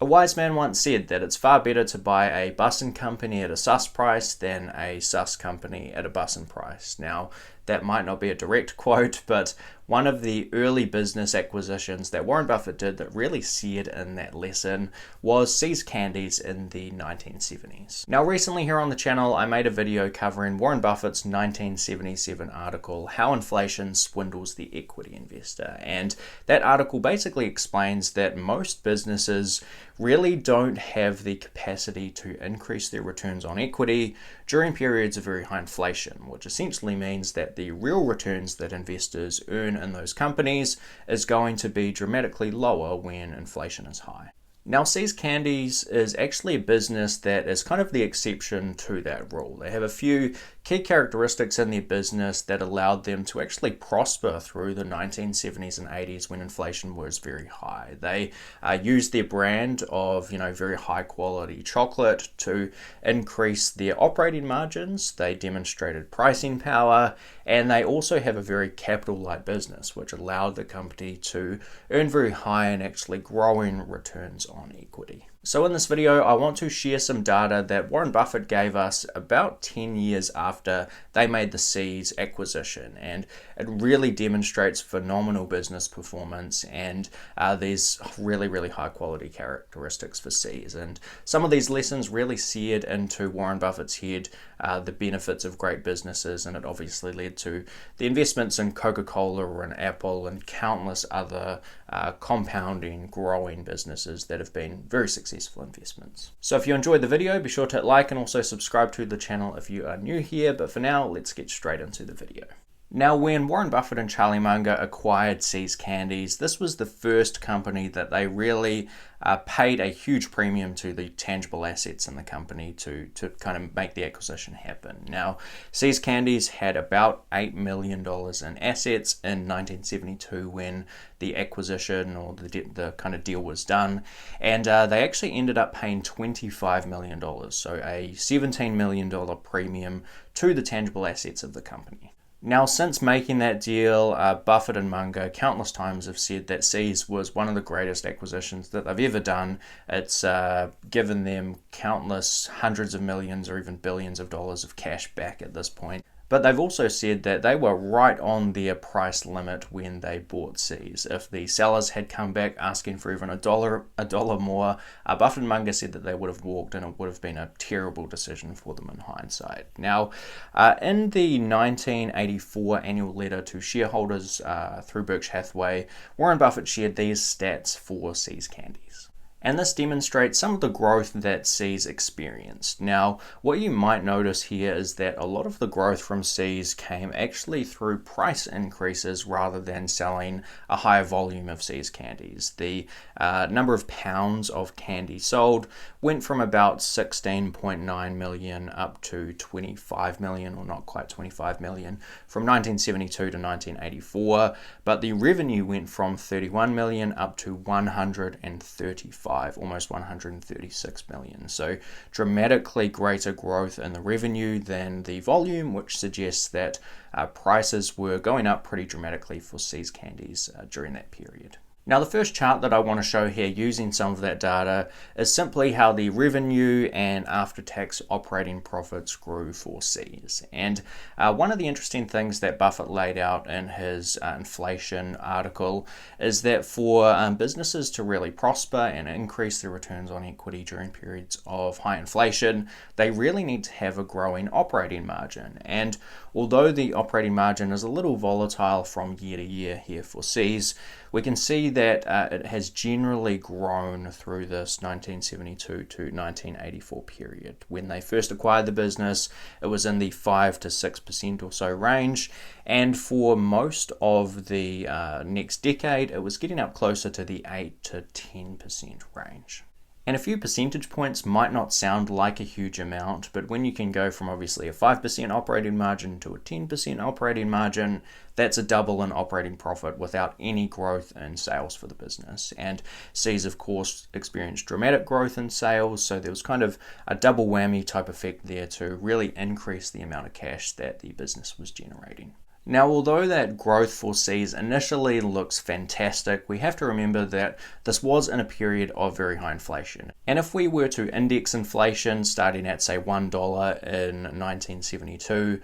wise man once said that it's far better to buy a bussin' company at a sus price than a sus company at a bussin' price. Now, that might not be a direct quote, but one of the early business acquisitions that Warren Buffett did that really seared in that lesson was See's Candies in the 1970s. Now, recently here on the channel, I made a video covering Warren Buffett's 1977 article, How Inflation Swindles the Equity Investor. And that article basically explains that most businesses really don't have the capacity to increase their returns on equity during periods of very high inflation, which essentially means that the real returns that investors earn in those companies is going to be dramatically lower when inflation is high. Now, See's Candies is actually a business that is kind of the exception to that rule. They have a few key characteristics in their business that allowed them to actually prosper through the 1970s and 80s when inflation was very high. They used their brand of, very high quality chocolate to increase their operating margins. They demonstrated pricing power, and they also have a very capital light business, which allowed the company to earn very high and actually growing returns on equity. So in this video, I want to share some data that Warren Buffett gave us about 10 years after they made the See's acquisition, and it really demonstrates phenomenal business performance and these really high quality characteristics for See's. And some of these lessons really seared into Warren Buffett's head the benefits of great businesses, and it obviously led to the investments in Coca-Cola and Apple and countless other compounding, growing businesses that have been very successful investments. So if you enjoyed the video, be sure to hit like and also subscribe to the channel if you are new here. But for now, let's get straight into the video. Now, when Warren Buffett and Charlie Munger acquired See's Candies, this was the first company that they really paid a huge premium to the tangible assets in the company to kind of make the acquisition happen. Now, See's Candies had about $8 million in assets in 1972 when the acquisition or the kind of deal was done, and they actually ended up paying $25 million, so a $17 million premium to the tangible assets of the company. Now, since making that deal, Buffett and Munger countless times have said that See's was one of the greatest acquisitions that they've ever done. It's given them countless hundreds of millions or even billions of dollars of cash back at this point. But they've also said that they were right on their price limit when they bought See's. If the sellers had come back asking for even a dollar more, Buffett and Munger said that they would have walked, and it would have been a terrible decision for them in hindsight. Now, in the 1984 annual letter to shareholders through Berkshire Hathaway, Warren Buffett shared these stats for See's Candies. And this demonstrates some of the growth that See's experienced. Now, what you might notice here is that a lot of the growth from See's came actually through price increases rather than selling a higher volume of See's Candies. The number of pounds of candy sold went from about 16.9 million up to 25 million, or not quite 25 million, from 1972 to 1984, but the revenue went from 31 million up to 135, almost 136 million. So dramatically greater growth in the revenue than the volume, which suggests that prices were going up pretty dramatically for See's Candies during that period. Now, the first chart that I want to show here using some of that data is simply how the revenue and after-tax operating profits grew for See's. And one of the interesting things that Buffett laid out in his inflation article is that for businesses to really prosper and increase their returns on equity during periods of high inflation, they really need to have a growing operating margin. And although the operating margin is a little volatile from year to year here for See's, we can see that it has generally grown through this 1972 to 1984 period. When they first acquired the business, it was in the 5 to 6% or so range, and for most of the next decade, it was getting up closer to the 8 to 10% range. And a few percentage points might not sound like a huge amount, but when you can go from obviously a 5% operating margin to a 10% operating margin, that's a double in operating profit without any growth in sales for the business. And See's, of course, experienced dramatic growth in sales, so there was kind of a double whammy type effect there to really increase the amount of cash that the business was generating. Now, although that growth for C's initially looks fantastic, we have to remember that this was in a period of very high inflation. And if we were to index inflation starting at, say, $1 in 1972,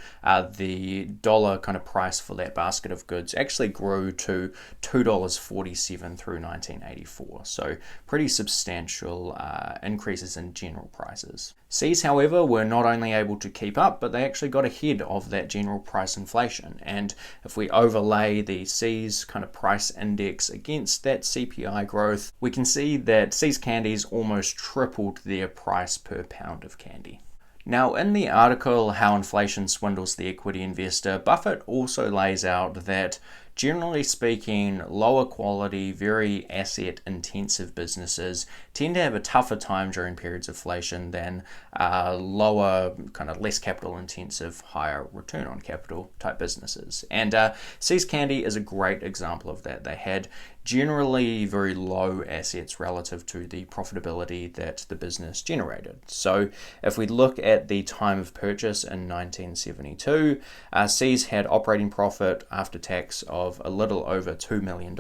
the dollar kind of price for that basket of goods actually grew to $2.47 through 1984. So pretty substantial increases in general prices. C's, however, were not only able to keep up, but they actually got ahead of that general price inflation. And if we overlay the C's kind of price index against that CPI growth, we can see that C's Candies almost tripled their price per pound of candy. Now, in the article, How Inflation Swindles the Equity Investor, Buffett also lays out that generally speaking, lower quality, very asset intensive businesses tend to have a tougher time during periods of inflation than lower, kind of less capital intensive, higher return on capital type businesses. And C's Candy is a great example of that. They had generally very low assets relative to the profitability that the business generated. So if we look at the time of purchase in 1972, C's had operating profit after tax of a little over $2 million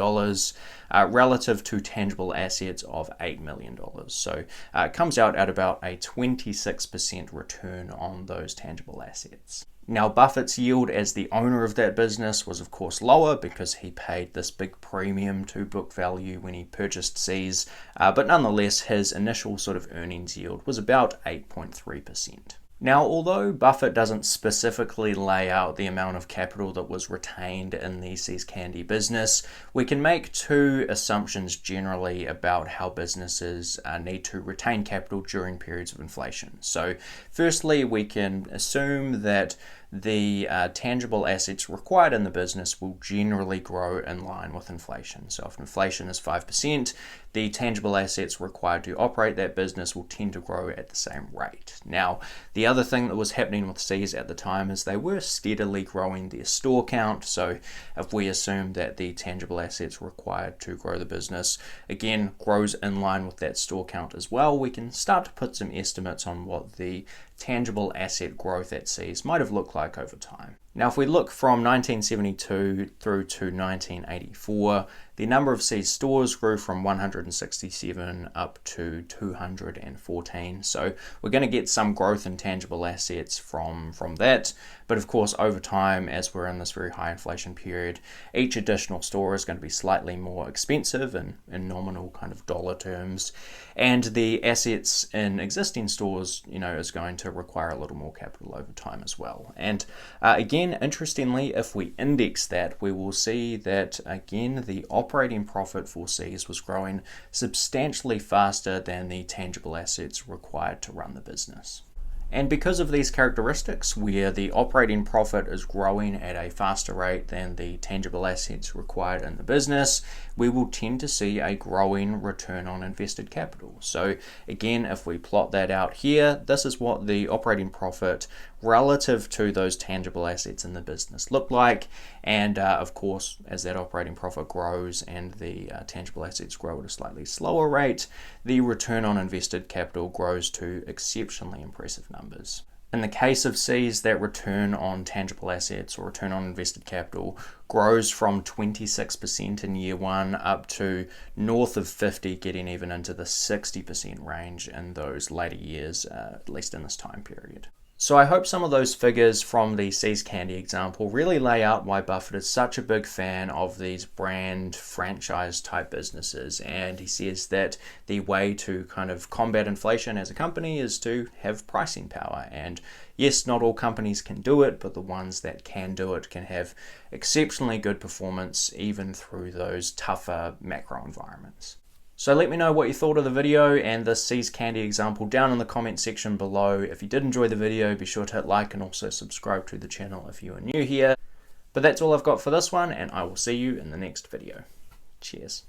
relative to tangible assets of $8 million. So it comes out at about a 26% return on those tangible assets. Now, Buffett's yield as the owner of that business was of course lower because he paid this big premium to book value when he purchased C's, but nonetheless his initial sort of earnings yield was about 8.3%. Now, although Buffett doesn't specifically lay out the amount of capital that was retained in the C's Candy business, we can make two assumptions generally about how businesses need to retain capital during periods of inflation. So firstly, we can assume that the tangible assets required in the business will generally grow in line with inflation. So if inflation is 5%, the tangible assets required to operate that business will tend to grow at the same rate. Now, the other thing that was happening with C's at the time is they were steadily growing their store count. So if we assume that the tangible assets required to grow the business, again, grows in line with that store count as well, we can start to put some estimates on what the tangible asset growth at C's might have looked like over time. Now, if we look from 1972 through to 1984, the number of C's stores grew from 167 up to 214. So we're going to get some growth in tangible assets from that. But of course, over time, as we're in this very high inflation period, each additional store is going to be slightly more expensive in nominal kind of dollar terms. And the assets in existing stores, is going to require a little more capital over time as well. And again, interestingly, if we index that, we will see that, again, the operating profit for C's was growing substantially faster than the tangible assets required to run the business. And because of these characteristics, where the operating profit is growing at a faster rate than the tangible assets required in the business, we will tend to see a growing return on invested capital. So again, if we plot that out here, this is what the operating profit relative to those tangible assets in the business look like. And of course, as that operating profit grows and the tangible assets grow at a slightly slower rate, the return on invested capital grows to exceptionally impressive numbers. In the case of C's, that return on tangible assets or return on invested capital grows from 26% in year one up to north of 50, getting even into the 60% range in those later years, at least in this time period. So I hope some of those figures from the C's Candy example really lay out why Buffett is such a big fan of these brand franchise type businesses. And he says that the way to kind of combat inflation as a company is to have pricing power. And yes, not all companies can do it, but the ones that can do it can have exceptionally good performance even through those tougher macro environments. So let me know what you thought of the video and the C's Candy example down in the comment section below. If you did enjoy the video, be sure to hit like and also subscribe to the channel if you are new here. But that's all I've got for this one, and I will see you in the next video. Cheers.